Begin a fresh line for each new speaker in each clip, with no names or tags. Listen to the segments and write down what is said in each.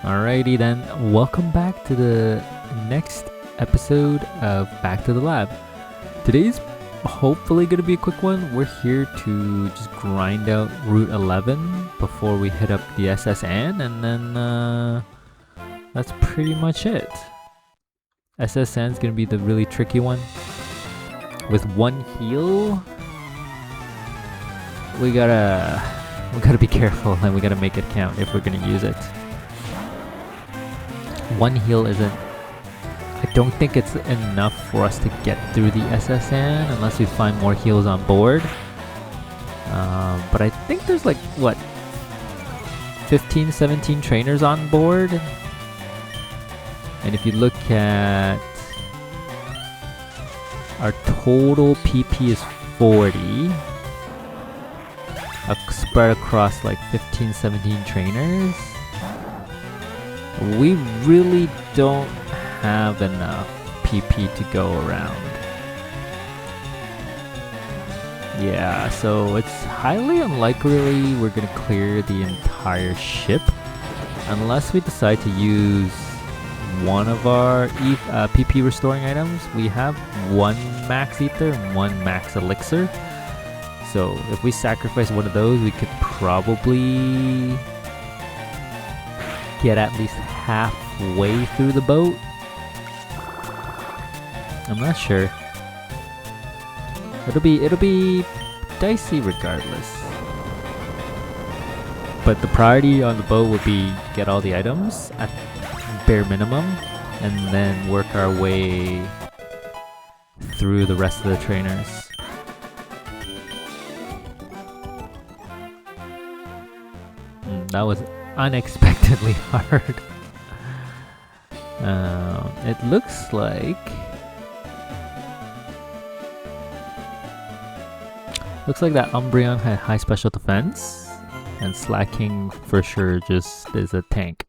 Alrighty then, welcome back to the next episode of Back to the Lab. Today's hopefully going to be a quick one. We're here to just grind out Route 11 before we hit up the SSN, and then that's pretty much it. SSN is going to be the really tricky one. With one heal, we gotta be careful and we gotta make it count if we're gonna use it. One heal isn't, I don't think it's enough for us to get through the SSN unless we find more heals on board. But I think there's like, what, 15, 17 trainers on board? And if you look at our total PP is 40, spread across like 15, 17 trainers. We really don't have enough PP to go around. Yeah, so it's highly unlikely we're gonna clear the entire ship unless we decide to use one of our PP restoring items. We have one max ether and one max elixir. So if we sacrifice one of those, we could probably get at least halfway through the boat. I'm not sure. It'll be dicey regardless. But the priority on the boat would be get all the items at bare minimum and then work our way through the rest of the trainers. That was unexpectedly hard. It looks like that Umbreon had high special defense, and Slacking for sure just is a tank.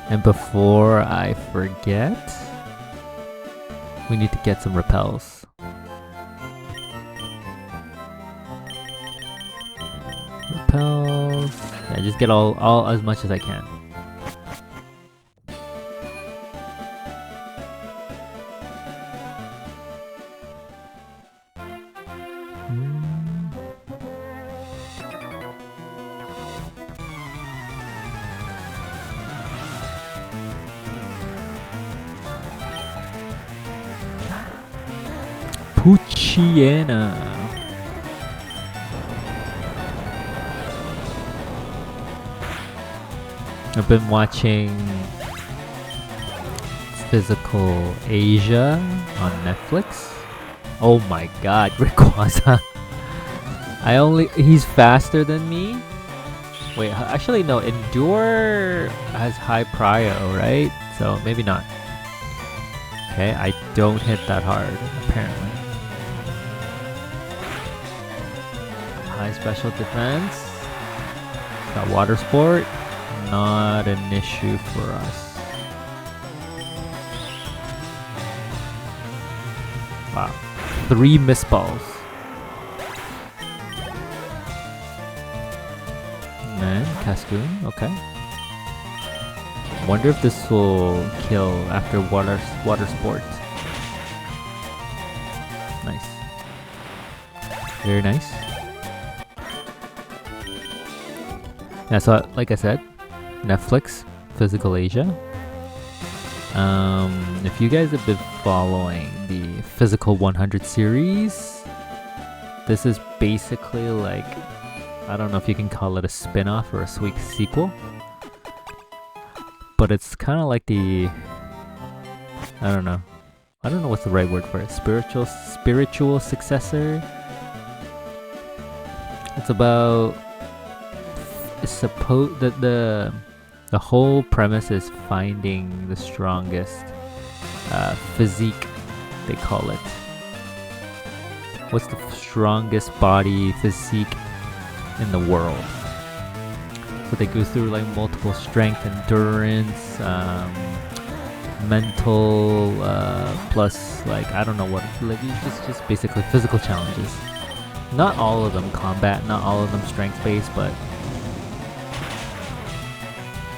And before I forget, we need to get some repels. Repels. Yeah, just get all as much as I can. Puchiena. I've been watching Physical Asia on Netflix. Oh my god, Rayquaza. He's faster than me. Wait, actually no, Endure has high prio, right? So maybe not. Okay, I don't hit that hard, apparently. High special defense. Got water sport. Not an issue for us. Wow. 3 misballs. And Cascoon, okay. Wonder if this will kill after water sport. Nice. Very nice. Yeah, so like I said, Netflix, Physical Asia. If you guys have been following the Physical 100 series, this is basically like, I don't know if you can call it a spin-off or a sweet sequel, but it's kind of like the, I don't know what's the right word for it, spiritual successor. It's about, the whole premise is finding the strongest physique, they call it. What's the strongest body physique in the world? So they go through like multiple strength, endurance, mental, plus like I don't know what, like it's just basically physical challenges. Not all of them combat, not all of them strength based, but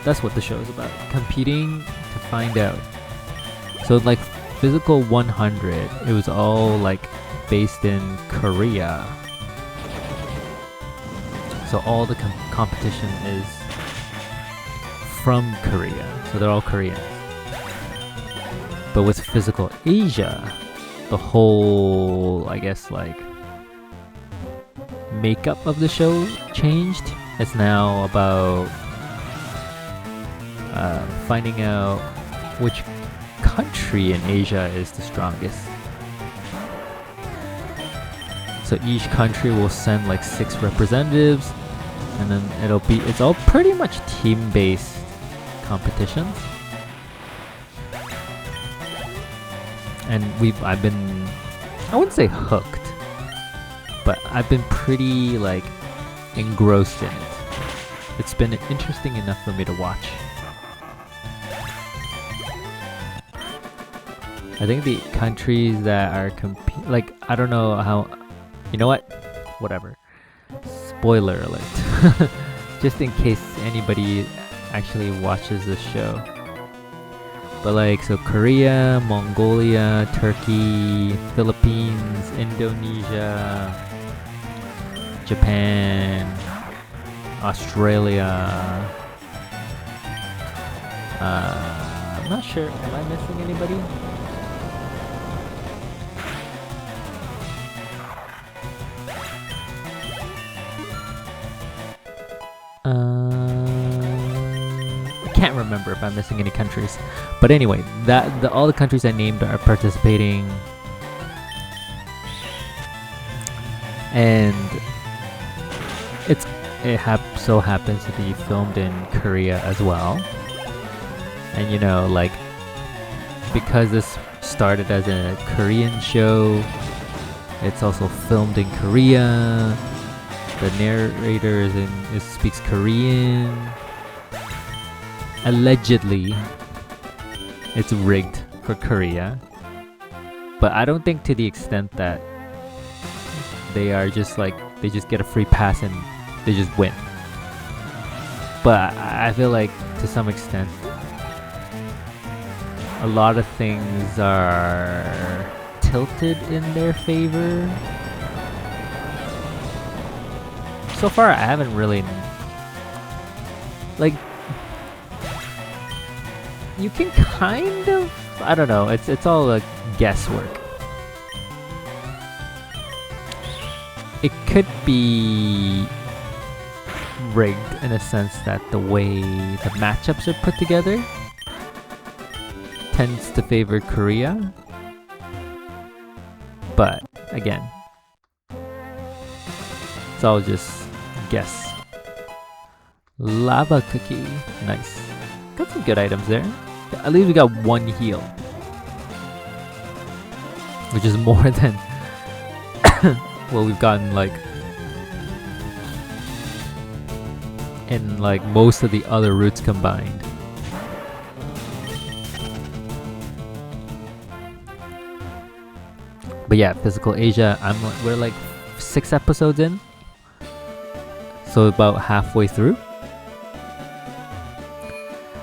that's what the show is about. Competing to find out. So like Physical 100, it was all like based in Korea. So all the competition is from Korea. So they're all Koreans. But with Physical Asia, the whole, I guess, like makeup of the show changed. It's now about finding out which country in Asia is the strongest. So each country will send like 6 representatives, and then it's all pretty much team-based competitions. And I've been, I wouldn't say hooked, but I've been pretty like engrossed in it. It's been interesting enough for me to watch. I think the countries that are like, I don't know how, you know what? Whatever. Spoiler alert. Just in case anybody actually watches this show. But like, so Korea, Mongolia, Turkey, Philippines, Indonesia, Japan, Australia. I'm not sure, am I missing anybody? I can't remember if I'm missing any countries, but anyway, all the countries I named are participating, and it so happens to be filmed in Korea as well. And you know, like, because this started as a Korean show, it's also filmed in Korea. The narrator speaks Korean. Allegedly, it's rigged for Korea, but I don't think to the extent that they are just like, they just get a free pass and they just win. But I feel like to some extent, a lot of things are tilted in their favor. So far, I haven't really, like, you can kind of, I don't know, it's all like guesswork. It could be rigged in a sense that the way the matchups are put together tends to favor Korea. But again, it's all just guess. Lava cookie, nice. Got some good items there. At least we got 1 heal, which is more than what we've gotten like in like most of the other routes combined. But yeah, Physical Asia, we're like 6 episodes in, so about halfway through.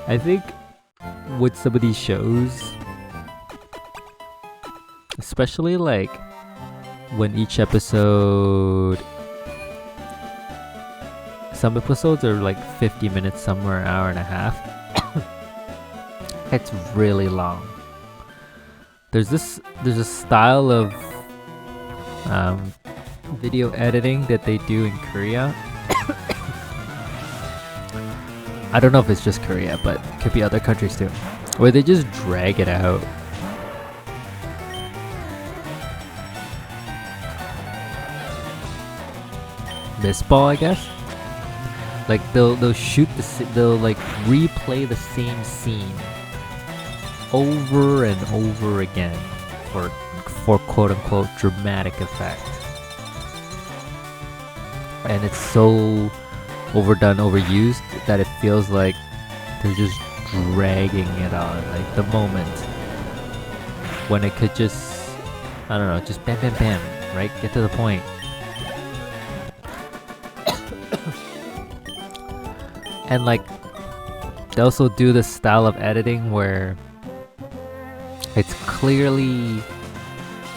I think with some of these shows, especially like when each episode, some episodes are like 50 minutes, some are an hour and a half. It's really long. There's a style of video editing that they do in Korea. I don't know if it's just Korea, but it could be other countries too, where they just drag it out. This ball, I guess. Like they'll they'll like replay the same scene over and over again for quote unquote dramatic effect. And it's so overdone, overused that it feels like they're just dragging it on, like the moment when it could just, I don't know, just bam bam bam, right? Get to the point. And like they also do this style of editing where it's clearly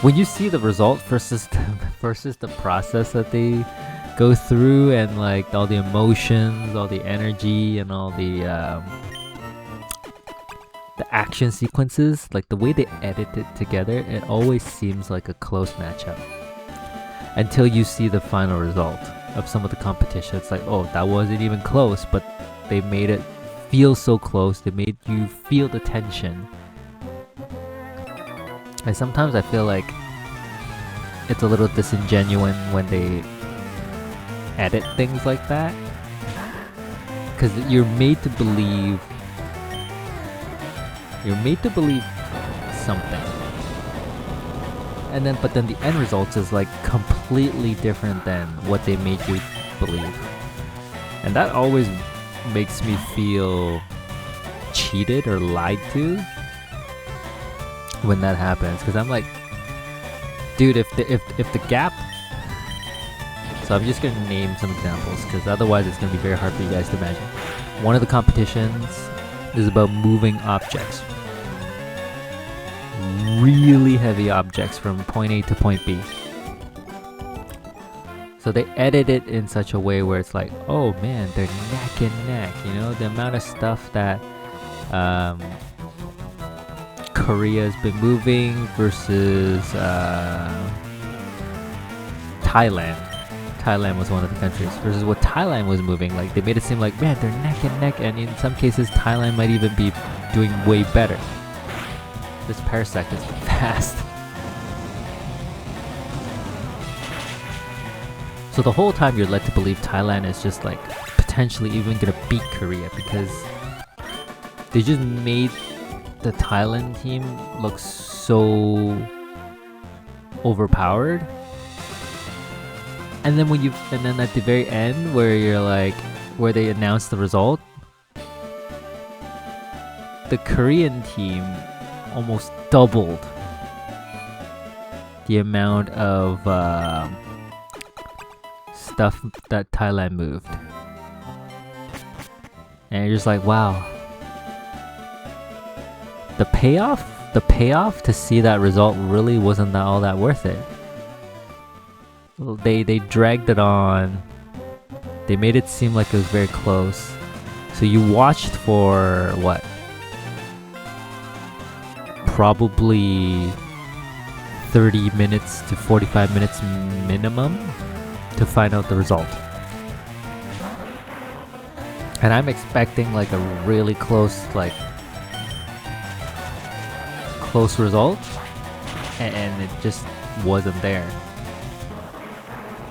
when you see the result versus the process that they go through, and like all the emotions, all the energy, and all the action sequences, like the way they edit it together, it always seems like a close matchup until you see the final result of some of the competition. It's like, oh, that wasn't even close, but they made it feel so close. They made you feel the tension. And sometimes I feel like it's a little disingenuous when they edit things like that, because you're made to believe something, and then but then the end result is like completely different than what they made you believe, and that always makes me feel cheated or lied to when that happens, because I'm like, dude, if the gap. So I'm just gonna name some examples, because otherwise it's gonna be very hard for you guys to imagine. One of the competitions is about moving objects, really heavy objects from point A to point B. So they edit it in such a way where it's like, oh man, they're neck and neck, you know, the amount of stuff that Korea's been moving versus Thailand. Thailand was one of the countries versus what Thailand was moving. Like they made it seem like, man, they're neck and neck, and in some cases Thailand might even be doing way better. This parasect is fast. So the whole time you're led to believe Thailand is just like potentially even gonna beat Korea, because they just made the Thailand team look so overpowered. And then at the very end where you're like, where they announce the result, the Korean team almost doubled the amount of stuff that Thailand moved. And you're just like, wow. The payoff to see that result really wasn't all that worth it. They dragged it on. They made it seem like it was very close. So you watched for what? Probably 30 minutes to 45 minutes minimum to find out the result. And I'm expecting like a really close result, and it just wasn't there.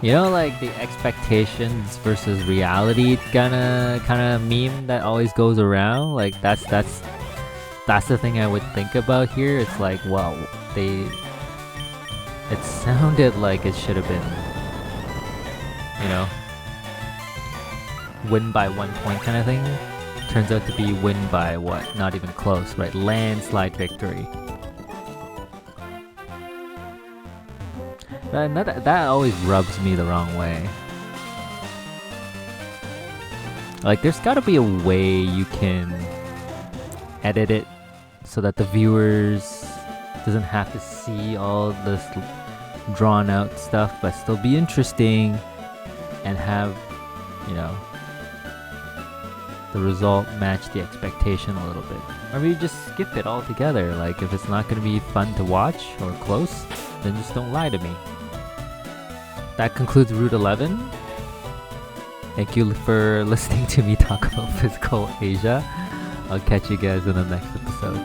You know, like the expectations versus reality kind of meme that always goes around. Like that's the thing I would think about here. It's like, well, it sounded like it should have been, you know, win by 1 point kind of thing. Turns out to be win by what? Not even close, right? Landslide victory. That always rubs me the wrong way. Like, there's gotta be a way you can edit it so that the viewers doesn't have to see all this drawn out stuff, but still be interesting and have, you know, the result match the expectation a little bit. Or maybe just skip it altogether. Like, if it's not gonna be fun to watch or close, then just don't lie to me. That concludes Route 11. Thank you for listening to me talk about physical Asia. I'll catch you guys in the next episode.